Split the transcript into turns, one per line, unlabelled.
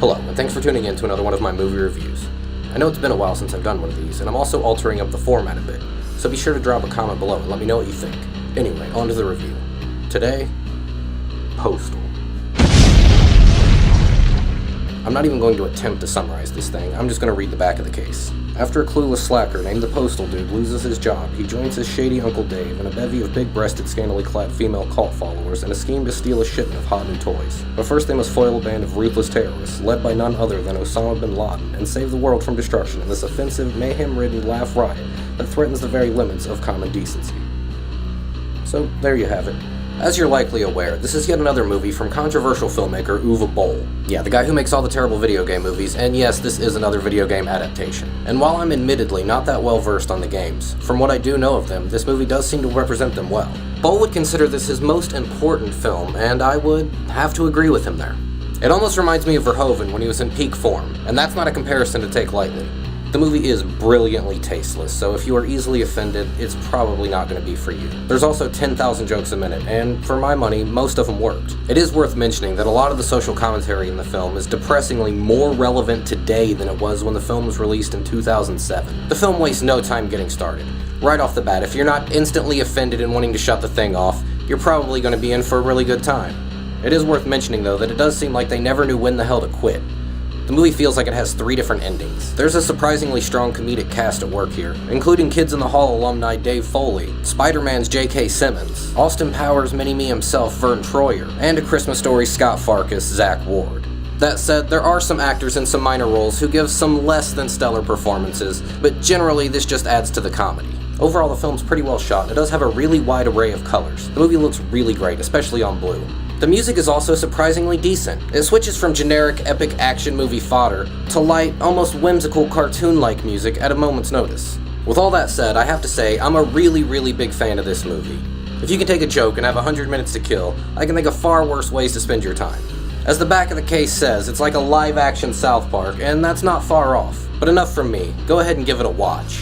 Hello, and thanks for tuning in to another one of my movie reviews. I know it's been a while since I've done one of these, and I'm also altering up the format a bit, so be sure to drop a comment below and let me know what you think. Anyway, on to the review. Today, Postal. I'm not even going to attempt to summarize this thing, I'm just going to read the back of the case. After a clueless slacker named the Postal Dude loses his job, he joins his shady Uncle Dave and a bevy of big-breasted, scantily clad female cult followers in a scheme to steal a shipment of hot new toys. But first they must foil a band of ruthless terrorists, led by none other than Osama bin Laden, and save the world from destruction in this offensive, mayhem-ridden laugh riot that threatens the very limits of common decency. So, there you have it. As you're likely aware, this is yet another movie from controversial filmmaker Uwe Boll. Yeah, the guy who makes all the terrible video game movies, and yes, this is another video game adaptation. And while I'm admittedly not that well versed on the games, from what I do know of them, this movie does seem to represent them well. Boll would consider this his most important film, and I would have to agree with him there. It almost reminds me of Verhoeven when he was in peak form, and that's not a comparison to take lightly. The movie is brilliantly tasteless, so if you are easily offended, it's probably not going to be for you. There's also 10,000 jokes a minute, and for my money, most of them worked. It is worth mentioning that a lot of the social commentary in the film is depressingly more relevant today than it was when the film was released in 2007. The film wastes no time getting started. Right off the bat, if you're not instantly offended and wanting to shut the thing off, you're probably going to be in for a really good time. It is worth mentioning, though, that it does seem like they never knew when the hell to quit. The movie feels like it has 3 different endings. There's a surprisingly strong comedic cast at work here, including Kids in the Hall alumni Dave Foley, Spider-Man's J.K. Simmons, Austin Powers' Mini-Me himself Vern Troyer, and A Christmas Story Scott Farkas, Zach Ward. That said, there are some actors in some minor roles who give some less than stellar performances, but generally this just adds to the comedy. Overall, the film's pretty well shot, and it does have a really wide array of colors. The movie looks really great, especially on blue. The music is also surprisingly decent. It switches from generic epic action movie fodder to light, almost whimsical cartoon-like music at a moment's notice. With all that said, I have to say, I'm a really big fan of this movie. If you can take a joke and have 100 minutes to kill, I can think of far worse ways to spend your time. As the back of the case says, it's like a live-action South Park, and that's not far off. But enough from me. Go ahead and give it a watch.